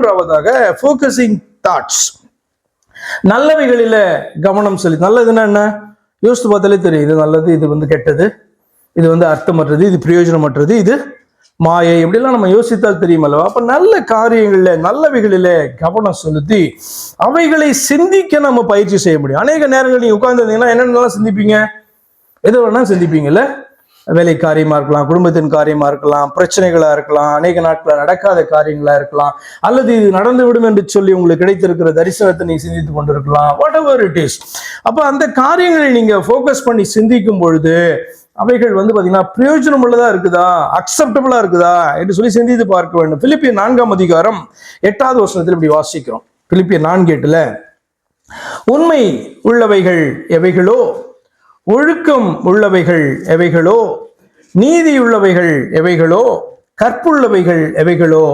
மூன்றாவதாக focusing thoughts. நல்லவைகளில கவனம் செலுத்தி. நல்லதுன்னா என்ன? யோசித்து பார்த்தாலே தெரியும். இது நல்லது, இது கெட்டது, இது அர்த்தமற்றது, இது பிரயோஜனமற்றது, இது மாயை, இப்படிலாம் நம்ம யோசித்தால் தெரியுமல்லவா? அப்ப நல்ல காரியங்கள்ல நல்லவைகளில கவனம் செலுத்தி அவைகளை சிந்திக்க நம்ம பயிற்சி செய்ய முடியும். அநேக நேரங்கள் நீங்க உட்கார்ந்துருந்தீங்கன்னா என்னென்னலாம் சிந்திப்பீங்க? எது வேணா சிந்திப்பீங்கல்ல. வேலை காரியமா இருக்கலாம், குடும்பத்தின் காரியமா இருக்கலாம், பிரச்சனைகளா இருக்கலாம், அநேக நாட்கள நடக்காத காரியங்களா இருக்கலாம், அல்லது இது நடந்து விடும் என்று சொல்லி உங்களுக்கு கிடைத்திருக்கிற தரிசனத்தை நீங்க சிந்தித்து கொண்டிருக்கலாம். What ever it is. அப்ப அந்த காரியங்களை நீங்க ஃபோக்கஸ் பண்ணி சிந்திக்கும் பொழுது அவைகள் பாத்தீங்கன்னா பிரயோஜனம் உள்ளதா இருக்குதா, அக்செப்டபிளா இருக்குதா என்று சொல்லி சிந்தித்து பார்க்க வேண்டும். பிலிப்பியர் 4ஆம் அதிகாரம் 8வது வசனத்தில் இப்படி வாசிக்கிறோம். பிலிப்பியர் 4:8, உண்மை உள்ளவைகள் எவைகளோ, ஒழுக்கம் உள்ளவைகள் எவைகளோ, நீதி உள்ளவைகள் எவைகளோ, கற்புள்ளவைகள் எவைகளோ,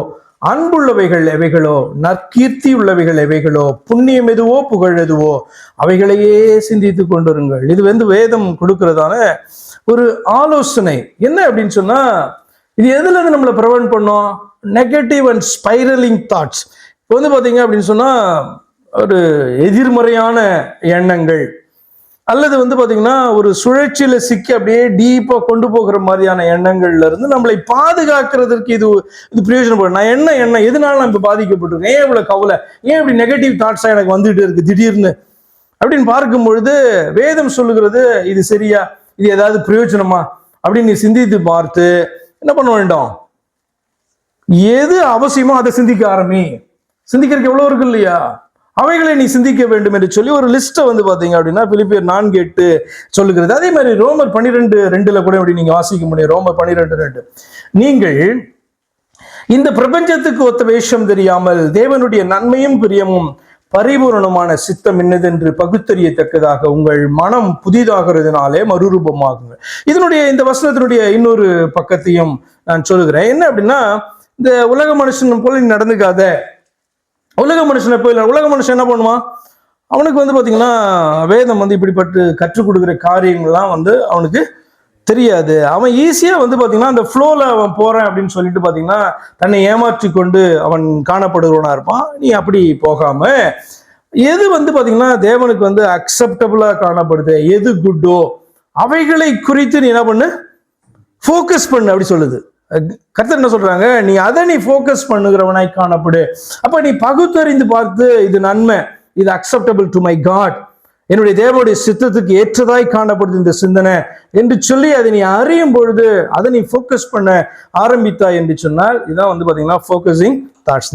அன்புள்ளவைகள் எவைகளோ, நற்கீர்த்தி உள்ளவைகள் எவைகளோ, புண்ணியம் எதுவோ புகழ் எதுவோ அவைகளையே சிந்தித்து கொண்டிருங்கள். இது வேதம் கொடுக்கிறதான ஒரு ஆலோசனை. என்ன அப்படின்னு சொன்னா, இது எதுல நம்மளை ப்ரிவென்ட் பண்ணோம்? Negative and spiralling thoughts. இப்போ பாத்தீங்க அப்படின்னு சொன்னா ஒரு எதிர்மறையான எண்ணங்கள், அல்லது பாத்தீங்கன்னா ஒரு சுழற்சியில சிக்கி அப்படியே டீப்பா கொண்டு போகிற மாதிரியான எண்ணங்கள்ல இருந்து நம்மளை பாதுகாக்கிறதுக்கு இது பிரயோஜனப்படும். நான் என்ன எதனால நான் இப்ப பாதிக்கப்பட்டிருக்கேன், ஏன் இவ்வளவு கவலை, ஏன் இப்படி நெகட்டிவ் தாட்ஸா எனக்கு வந்துட்டு இருக்கு திடீர்னு அப்படின்னு பார்க்கும் பொழுது வேதம் சொல்லுகிறது, இது சரியா, இது ஏதாவது பிரயோஜனமா அப்படின்னு நீ சிந்தித்து பார்த்து என்ன பண்ண வேண்டும்? எது அவசியமோ அதை சிந்திக்க ஆரம்பி. சிந்திக்கிறதுக்கு எவ்வளவு இருக்கு இல்லையா? அவைகளை நீ சிந்திக்க வேண்டும் என்று சொல்லி ஒரு லிஸ்ட்டை பாத்தீங்க அப்படின்னா பிலிப்பியர் 4:8 சொல்லுகிறது. அதே மாதிரி ரோமர் 12:2 கூட இப்படி நீங்க வாசிக்க முடியும். ரோமர் 12:2, நீங்கள் இந்த பிரபஞ்சத்துக்கு ஒத்த வேஷம் தெரியாமல் தேவனுடைய நன்மையும் பிரியமும் பரிபூரணமான சித்தம் என்னதென்று பகுத்தறியத்தக்கதாக உங்கள் மனம் புதிதாகிறதுனாலே மறுரூபமாகுங்க. இந்த வசனத்தினுடைய இன்னொரு பக்கத்தையும் நான் சொல்லுகிறேன். என்ன அப்படின்னா, இந்த உலக மனுஷன் போல நீ நடந்துக்காத. உலக மனுஷனை போய் உலக மனுஷன் என்ன பண்ணுவான்? அவனுக்கு பாத்தீங்கன்னா வேதம் இப்படிப்பட்டு கற்றுக் கொடுக்குற காரியங்கள்லாம் அவனுக்கு தெரியாது. அவன் ஈஸியா பாத்தீங்கன்னா அந்த ஃப்ளோல அவன் போறேன் அப்படின்னு சொல்லிட்டு பாத்தீங்கன்னா தன்னை ஏமாற்றி கொண்டு அவன் காணப்படுகிறவனா இருப்பான். நீ அப்படி போகாம எது பாத்தீங்கன்னா தேவனுக்கு அக்செப்டபிளா காணப்படுது, எது குட்டோ அவைகளை குறித்து நீ என்ன பண்ணு, ஃபோக்கஸ் பண்ணு அப்படி சொல்லுது. கர்த்தர் என்ன சொல்றாங்க? நீ அதை ஃபோக்கஸ் பண்ணுகிறவனாய் காணப்படு. அப்ப நீ பகுத்தறிந்து பார்த்து இது நன்மை, இது அக்செப்டபிள் டு மை காட், என்னுடைய தேவனுடைய சித்தத்துக்கு ஏற்றதாய் காணப்படுது இந்த சிந்தனை என்று சொல்லி அதை நீ அறியும் பொழுது அதை நீ ஃபோக்கஸ் பண்ண ஆரம்பித்தாய் என்று சொன்னால் இதான் பாத்தீங்கன்னா ஃபோக்கஸிங் தாட்ஸ்.